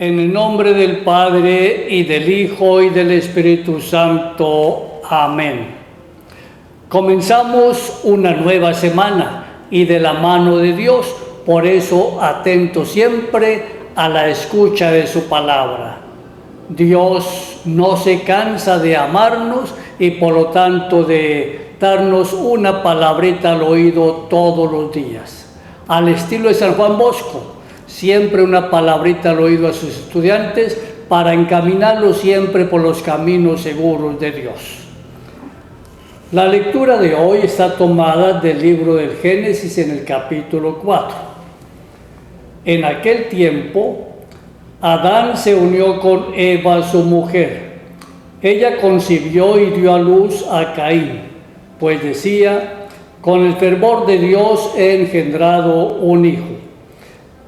En el nombre del Padre, y del Hijo, y del Espíritu Santo. Amén. Comenzamos una nueva semana y de la mano de Dios, por eso atento siempre a la escucha de su palabra. Dios no se cansa de amarnos y por lo tanto de darnos una palabrita al oído todos los días. Al estilo de San Juan Bosco, siempre una palabrita al oído a sus estudiantes para encaminarlos siempre por los caminos seguros de Dios. La lectura de hoy está tomada del libro del Génesis en el capítulo 4. En aquel tiempo, Adán se unió con Eva, su mujer. Ella concibió y dio a luz a Caín, pues decía: con el fervor de Dios he engendrado un hijo.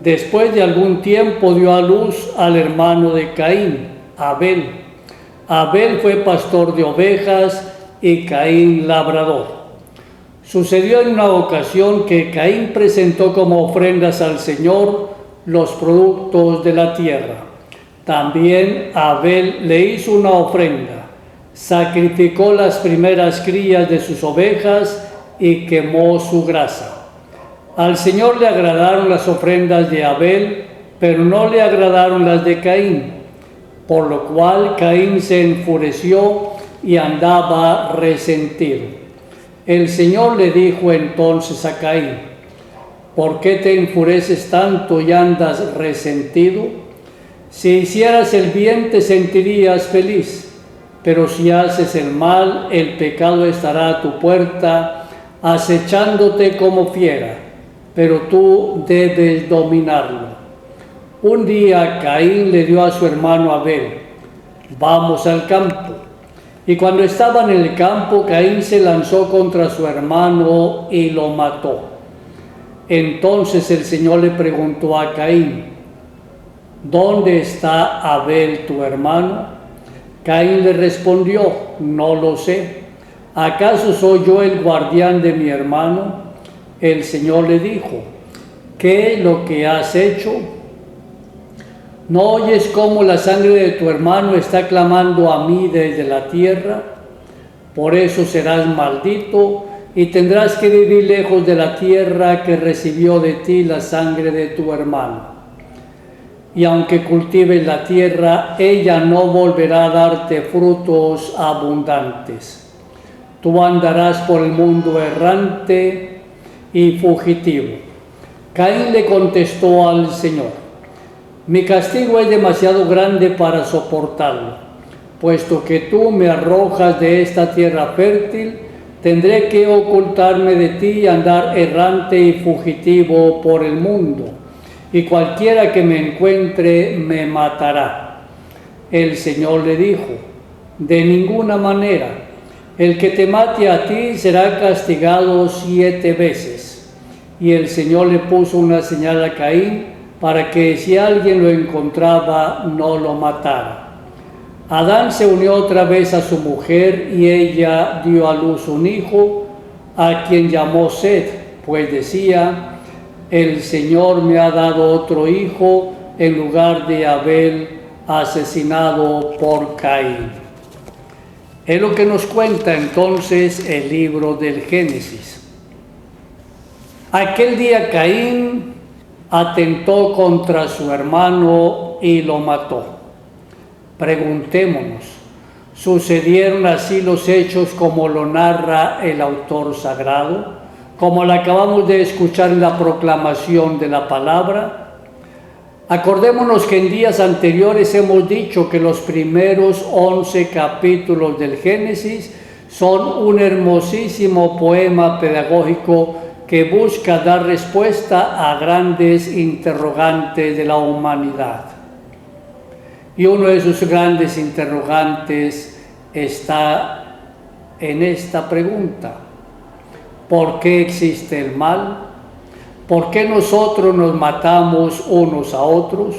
Después de algún tiempo dio a luz al hermano de Caín, Abel. Abel fue pastor de ovejas y Caín labrador. Sucedió en una ocasión que Caín presentó como ofrendas al Señor los productos de la tierra. También Abel le hizo una ofrenda, sacrificó las primeras crías de sus ovejas y quemó su grasa. Al Señor le agradaron las ofrendas de Abel, pero no le agradaron las de Caín, por lo cual Caín se enfureció y andaba resentido. El Señor le dijo entonces a Caín: ¿por qué te enfureces tanto y andas resentido? Si hicieras el bien te sentirías feliz, pero si haces el mal, el pecado estará a tu puerta, acechándote como fiera, pero tú debes dominarlo. Un día Caín le dio a su hermano Abel: vamos al campo. Y cuando estaban en el campo, Caín se lanzó contra su hermano y lo mató. Entonces el Señor le preguntó a Caín: ¿dónde está Abel tu hermano? Caín le respondió: no lo sé. ¿Acaso soy yo el guardián de mi hermano? El Señor le dijo: ¿qué es lo que has hecho? ¿No oyes cómo la sangre de tu hermano está clamando a mí desde la tierra? Por eso serás maldito y tendrás que vivir lejos de la tierra que recibió de ti la sangre de tu hermano. Y aunque cultives la tierra, ella no volverá a darte frutos abundantes. Tú andarás por el mundo errante y fugitivo. Caín le contestó al Señor: mi castigo es demasiado grande para soportarlo. Puesto que tú me arrojas de esta tierra fértil, tendré que ocultarme de ti y andar errante y fugitivo por el mundo, y cualquiera que me encuentre me matará. El Señor le dijo: de ninguna manera. El que te mate a ti será castigado 7 veces. Y el Señor le puso una señal a Caín para que si alguien lo encontraba no lo matara. Adán se unió otra vez a su mujer y ella dio a luz un hijo, a quien llamó Set, pues decía: el Señor me ha dado otro hijo en lugar de Abel, asesinado por Caín. Es lo que nos cuenta entonces el libro del Génesis. Aquel día Caín atentó contra su hermano y lo mató. Preguntémonos, ¿sucedieron así los hechos como lo narra el autor sagrado, como lo acabamos de escuchar en la proclamación de la palabra? Acordémonos que en días anteriores hemos dicho que los primeros 11 capítulos del Génesis son un hermosísimo poema pedagógico que busca dar respuesta a grandes interrogantes de la humanidad. Y uno de esos grandes interrogantes está en esta pregunta: ¿por qué existe el mal? ¿Por qué nosotros nos matamos unos a otros?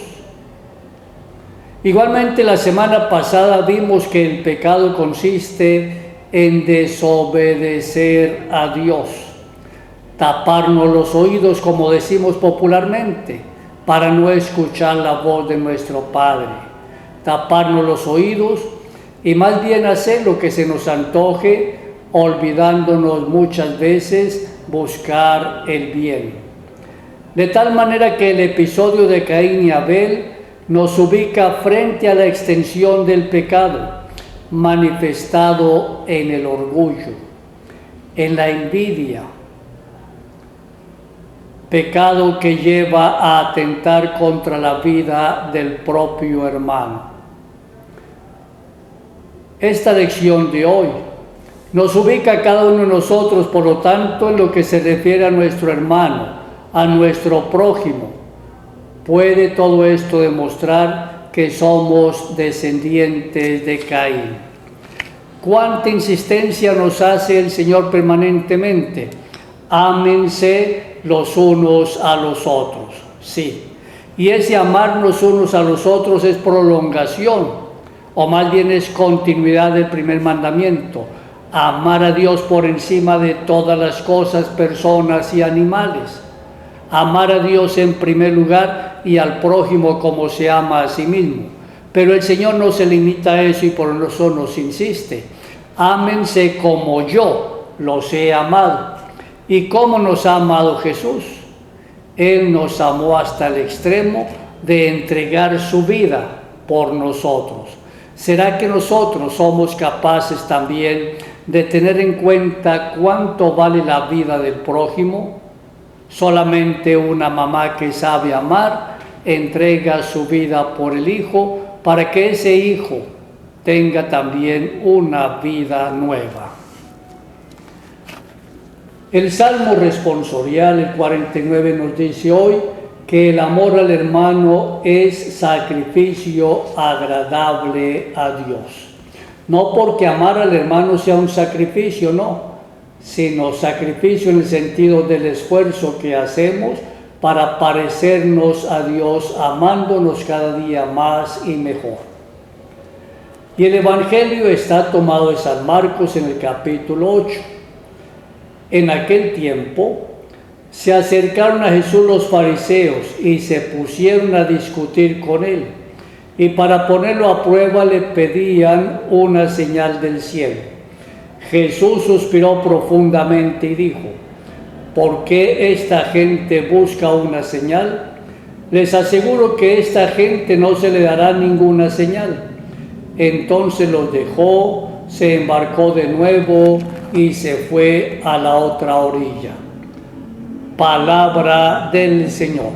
Igualmente, la semana pasada vimos que el pecado consiste en desobedecer a Dios, taparnos los oídos, como decimos popularmente, para no escuchar la voz de nuestro Padre, taparnos los oídos y más bien hacer lo que se nos antoje, olvidándonos muchas veces buscar el bien. De tal manera que el episodio de Caín y Abel nos ubica frente a la extensión del pecado, manifestado en el orgullo, en la envidia, pecado que lleva a atentar contra la vida del propio hermano. Esta lección de hoy nos ubica a cada uno de nosotros, por lo tanto, en lo que se refiere a nuestro hermano, a nuestro prójimo. Puede todo esto demostrar que somos descendientes de Caín. ¿Cuánta insistencia nos hace el Señor permanentemente? Ámense los unos a los otros. Sí. Y ese amarnos unos a los otros es prolongación, o más bien es continuidad del primer mandamiento. Amar a Dios por encima de todas las cosas, personas y animales. Amar a Dios en primer lugar y al prójimo como se ama a sí mismo. Pero el Señor no se limita a eso y por eso nos insiste. Ámense como yo los he amado. ¿Y cómo nos ha amado Jesús? Él nos amó hasta el extremo de entregar su vida por nosotros. ¿Será que nosotros somos capaces también de tener en cuenta cuánto vale la vida del prójimo? Solamente una mamá que sabe amar entrega su vida por el hijo para que ese hijo tenga también una vida nueva. El Salmo responsorial, el 49, nos dice hoy que el amor al hermano es sacrificio agradable a Dios. No porque amar al hermano sea un sacrificio, no, sino sacrificio en el sentido del esfuerzo que hacemos para parecernos a Dios, amándonos cada día más y mejor. Y el Evangelio está tomado de San Marcos en el capítulo 8. En aquel tiempo se acercaron a Jesús los fariseos y se pusieron a discutir con él. Y para ponerlo a prueba le pedían una señal del cielo. Jesús suspiró profundamente y dijo: ¿por qué esta gente busca una señal? Les aseguro que a esta gente no se le dará ninguna señal. Entonces los dejó, se embarcó de nuevo y se fue a la otra orilla. Palabra del Señor.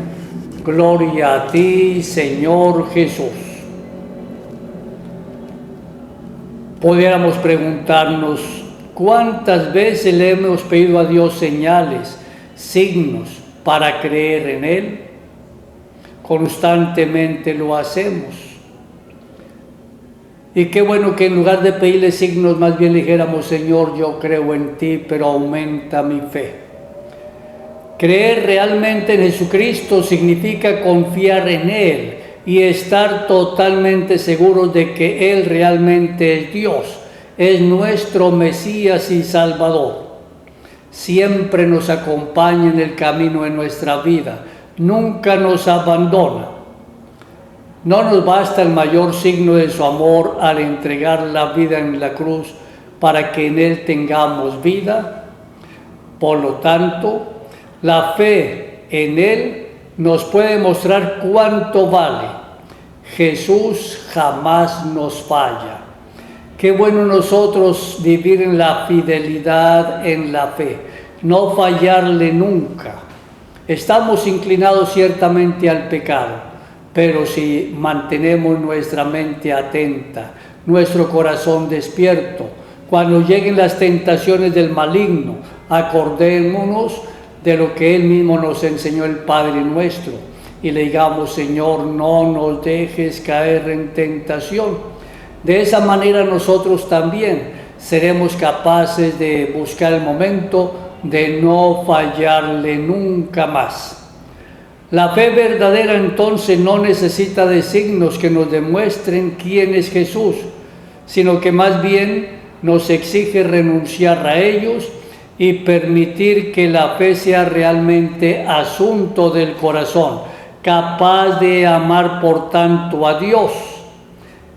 Gloria a ti, Señor Jesús. Pudiéramos preguntarnos, ¿cuántas veces le hemos pedido a Dios señales, signos para creer en Él? Constantemente lo hacemos. Y qué bueno que en lugar de pedirle signos, más bien le dijéramos: Señor, yo creo en ti, pero aumenta mi fe. Creer realmente en Jesucristo significa confiar en Él y estar totalmente seguros de que Él realmente es Dios, es nuestro Mesías y Salvador. Siempre nos acompaña en el camino de nuestra vida, nunca nos abandona. No nos basta el mayor signo de su amor al entregar la vida en la cruz para que en Él tengamos vida. Por lo tanto, la fe en Él nos puede mostrar cuánto vale. Jesús jamás nos falla. Qué bueno nosotros vivir en la fidelidad en la fe, no fallarle nunca. Estamos inclinados ciertamente al pecado, pero si mantenemos nuestra mente atenta, nuestro corazón despierto, cuando lleguen las tentaciones del maligno, acordémonos de lo que Él mismo nos enseñó, el Padre nuestro, y le digamos: Señor, no nos dejes caer en tentación. De esa manera nosotros también seremos capaces de buscar el momento de no fallarle nunca más. La fe verdadera entonces no necesita de signos que nos demuestren quién es Jesús, sino que más bien nos exige renunciar a ellos y permitir que la fe sea realmente asunto del corazón, capaz de amar por tanto a Dios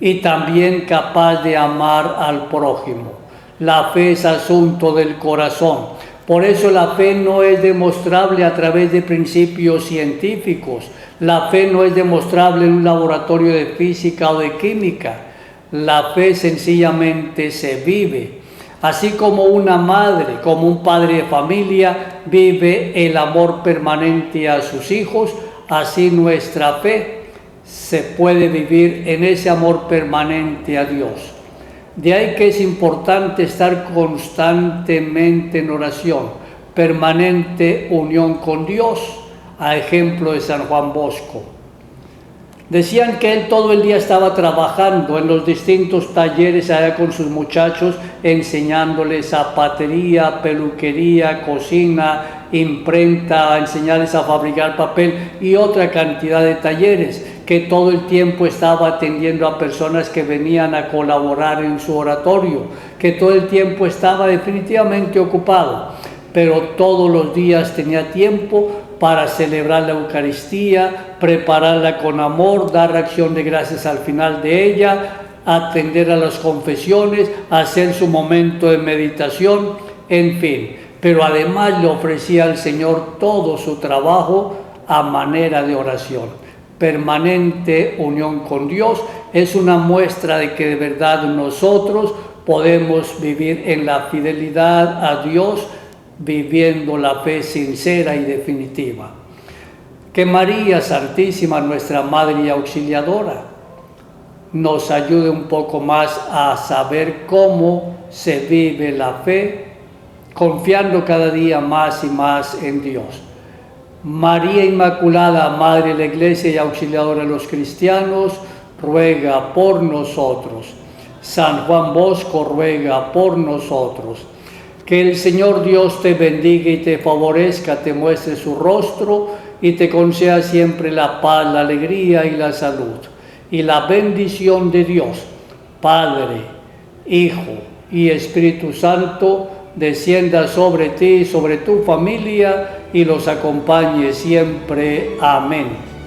y también capaz de amar al prójimo. La fe es asunto del corazón. Por eso la fe no es demostrable a través de principios científicos. La fe no es demostrable en un laboratorio de física o de química. La fe sencillamente se vive. Así como una madre, como un padre de familia vive el amor permanente a sus hijos, así nuestra fe se puede vivir en ese amor permanente a Dios. De ahí que es importante estar constantemente en oración, permanente unión con Dios, a ejemplo de San Juan Bosco. Decían que él todo el día estaba trabajando en los distintos talleres allá con sus muchachos, enseñándoles zapatería, peluquería, cocina, imprenta, enseñarles a fabricar papel y otra cantidad de talleres, que todo el tiempo estaba atendiendo a personas que venían a colaborar en su oratorio, que todo el tiempo estaba definitivamente ocupado, pero todos los días tenía tiempo para celebrar la Eucaristía, prepararla con amor, dar acción de gracias al final de ella, atender a las confesiones, hacer su momento de meditación, en fin. Pero además le ofrecía al Señor todo su trabajo a manera de oración. Permanente unión con Dios es una muestra de que de verdad nosotros podemos vivir en la fidelidad a Dios, viviendo la fe sincera y definitiva. Que María Santísima, nuestra Madre y Auxiliadora, nos ayude un poco más a saber cómo se vive la fe, confiando cada día más y más en Dios. María Inmaculada, Madre de la Iglesia y Auxiliadora de los cristianos, ruega por nosotros. San Juan Bosco, ruega por nosotros. Que el Señor Dios te bendiga y te favorezca, te muestre su rostro y te conceda siempre la paz, la alegría y la salud. Y la bendición de Dios, Padre, Hijo y Espíritu Santo, descienda sobre ti y sobre tu familia y los acompañe siempre. Amén.